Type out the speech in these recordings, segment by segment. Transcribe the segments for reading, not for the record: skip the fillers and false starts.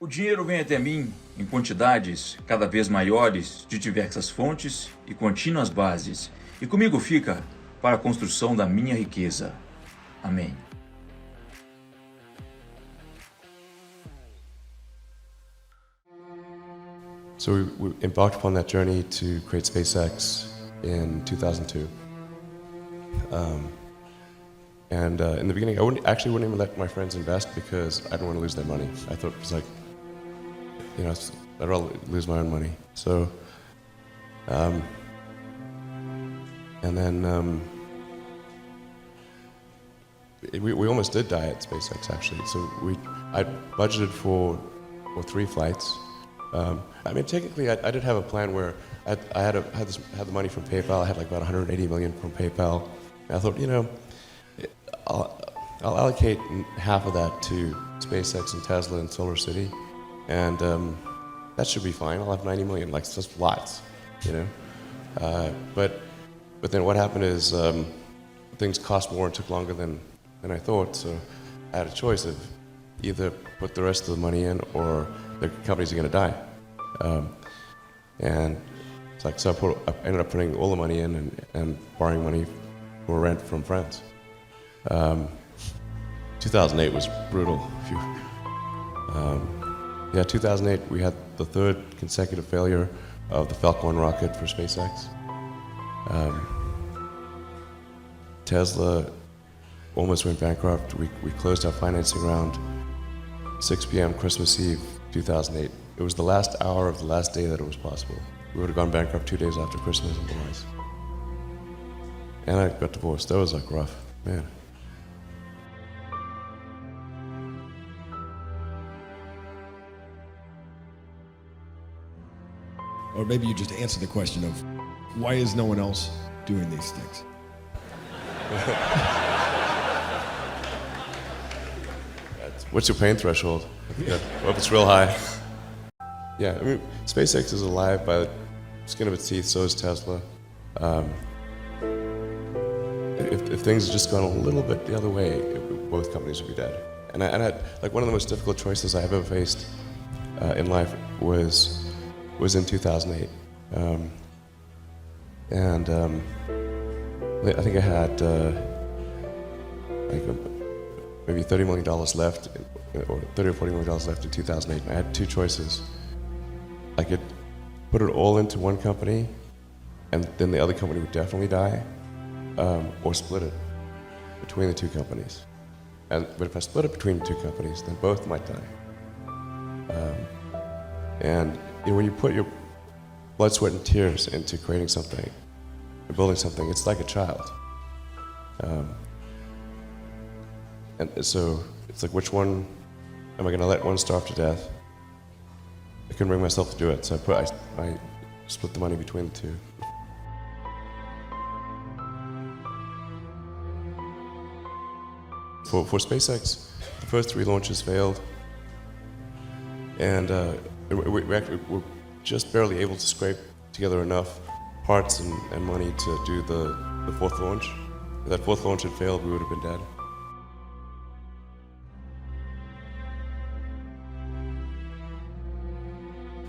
O dinheiro vem até mim em quantidades cada vez maiores, de diversas fontes e contínuas bases, e comigo fica para a construção da minha riqueza. Amém. So we embarked upon that journey to create SpaceX in 2002. In the beginning, I wouldn't even let my friends invest because I didn't want to lose their money. I thought it was like, I'd rather lose my own money. So, we almost did die at SpaceX actually. So I budgeted for 3 flights. Technically, I did have a plan where I had the money from PayPal. I had like about 180 million from PayPal. And I thought, I'll allocate half of that to SpaceX and Tesla and Solar City, and that should be fine. I'll have 90 million, like just lots, But then what happened is things cost more and took longer than I thought. So I had a choice of either put the rest of the money in or the companies are going to die. And it's like, so I ended up putting all the money in and borrowing money for rent from friends. 2008 was brutal. 2008 we had the 3rd consecutive failure of the Falcon 1 rocket for SpaceX. Tesla almost went bankrupt. We closed our financing round 6 p.m. Christmas Eve 2008. It was the last hour of the last day that it was possible. We would have gone bankrupt 2 days after Christmas otherwise. And I got divorced. That was like rough, man. Or maybe you just answer the question of, why is no one else doing these things? What's your pain threshold? Well, it's real high. Yeah, SpaceX is alive by the skin of its teeth, so is Tesla. If things had just gone a little bit the other way, both companies would be dead. And one of the most difficult choices I've ever faced in life was in 2008. I think I had maybe $30 million left, or $30 or $40 million left in 2008. And I had 2 choices. I could put it all into one company, and then the other company would definitely die, or split it between the 2 companies. But if I split it between the 2 companies, then both might die. When you put your blood, sweat, and tears into creating something, or building something, it's like a child. And so it's like, which one am I going to let one starve to death? I couldn't bring myself to do it, so I split the money between the 2. For SpaceX, the first 3 launches failed, and we're just barely able to scrape together enough parts and money to do the 4th launch. If that 4th launch had failed, we would have been dead.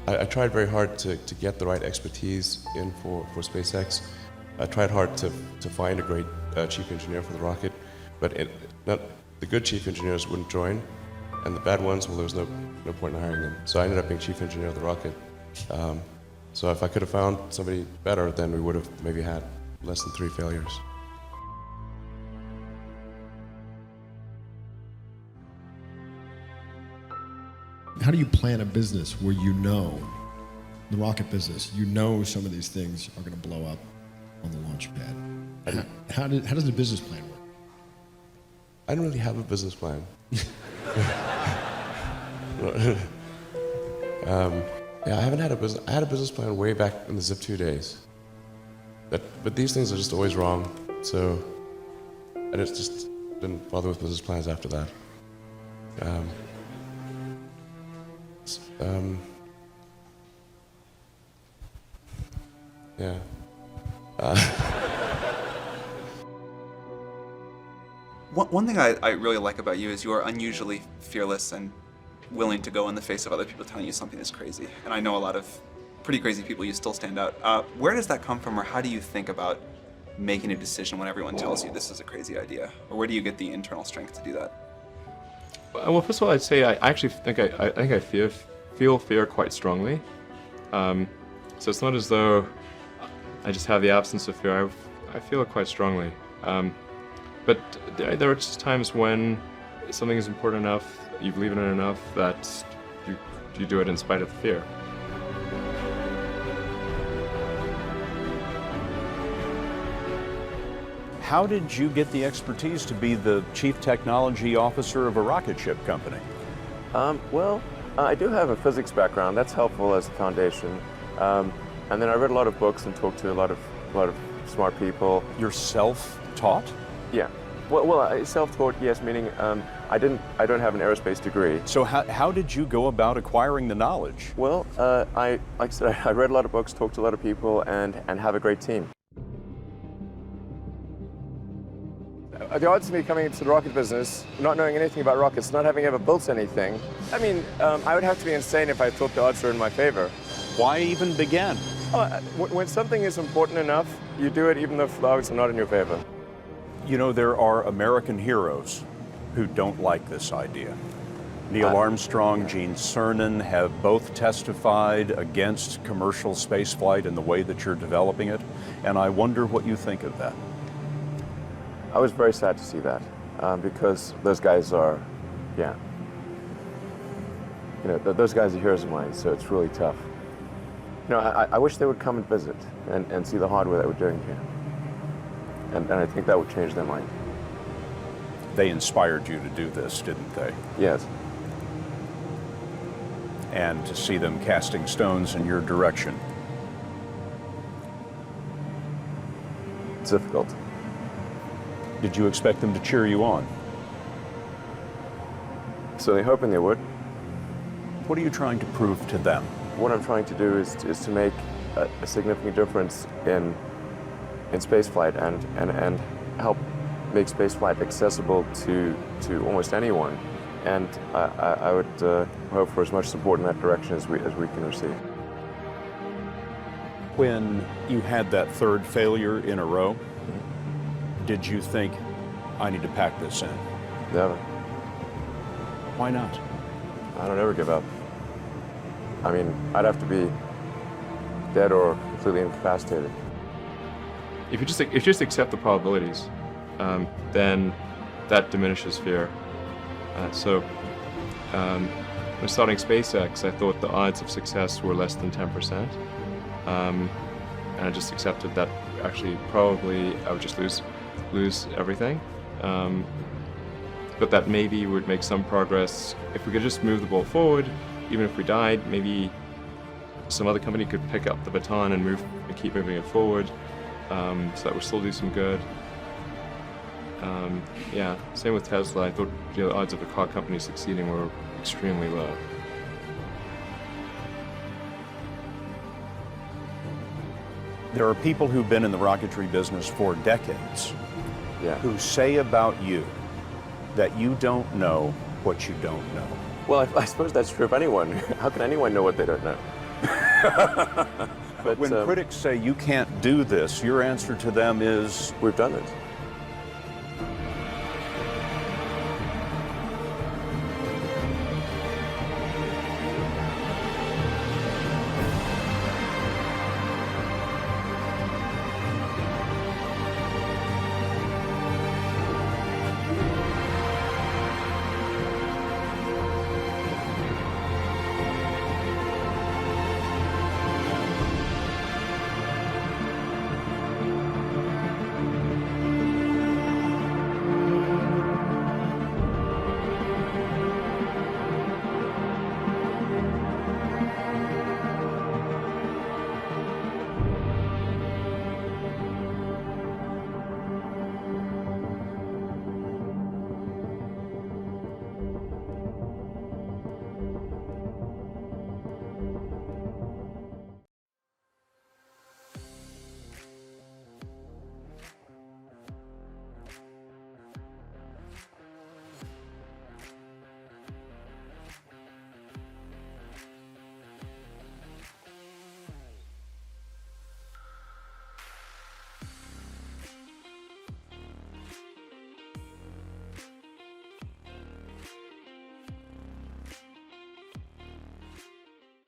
I tried very hard to get the right expertise in for SpaceX. I tried hard to find a great chief engineer for the rocket, but the good chief engineers wouldn't join, and the bad ones, well, there was no point in hiring them. So I ended up being chief engineer of the rocket. So if I could have found somebody better, then we would have maybe had less than 3 failures. How do you plan a business where the rocket business, some of these things are going to blow up on the launch pad? How does the business plan work? I don't really have a business plan. I haven't had a business. I had a business plan way back in the Zip2 days. But these things are just always wrong. So I just didn't bother with business plans after that. Yeah. One thing I really like about you is you are unusually fearless and willing to go in the face of other people telling you something is crazy. And I know a lot of pretty crazy people, you still stand out. Where does that come from, or how do you think about making a decision when everyone tells you this is a crazy idea? Or where do you get the internal strength to do that? Well, first of all, I'd say I actually think I feel fear quite strongly. So it's not as though I just have the absence of fear. I feel it quite strongly. But there are just times when something is important enough, you believe in it enough, that you do it in spite of the fear. How did you get the expertise to be the chief technology officer of a rocket ship company? Well, I do have a physics background. That's helpful as a foundation. And then I read a lot of books and talked to a lot of smart people. You're self-taught? Yeah. Well, self-taught, yes, meaning I don't have an aerospace degree. So how did you go about acquiring the knowledge? Well, like I said, I read a lot of books, talked to a lot of people, and have a great team. The odds of me coming into the rocket business, not knowing anything about rockets, not having ever built anything, I mean, I would have to be insane if I thought the odds were in my favor. Why even begin? When something is important enough, you do it even if the odds are not in your favor. You know, there are American heroes who don't like this idea. Neil Armstrong, Gene Cernan have both testified against commercial spaceflight in the way that you're developing it, and I wonder what you think of that. I was very sad to see that, because those guys are, yeah. You know, those guys are heroes of mine, so it's really tough. You know, I wish they would come and visit and see the hardware that we're doing here. And I think that would change their mind. They inspired you to do this, didn't they? Yes. And to see them casting stones in your direction. It's difficult. Did you expect them to cheer you on? So they're hoping they would. What are you trying to prove to them? What I'm trying to do is to make a significant difference in spaceflight and help make spaceflight accessible to almost anyone. And I would hope for as much support in that direction as we can receive. When you had that third failure in a row, did you think, I need to pack this in? Never. Why not? I don't ever give up. I mean, I'd have to be dead or completely incapacitated. If you just accept the probabilities, then that diminishes fear. When starting SpaceX, I thought the odds of success were less than 10%, and I just accepted that actually probably I would just lose everything. But that maybe would make some progress if we could just move the ball forward. Even if we died, maybe some other company could pick up the baton and keep moving it forward, so that would still do some good. Yeah, same with Tesla. I thought the odds of a car company succeeding were extremely low. There are people who've been in the rocketry business for decades, Yeah. who say about you that you don't know what you don't know. Well, I suppose that's true of anyone. How can anyone know what they don't know? But when critics say you can't do this, your answer to them is, We've done it.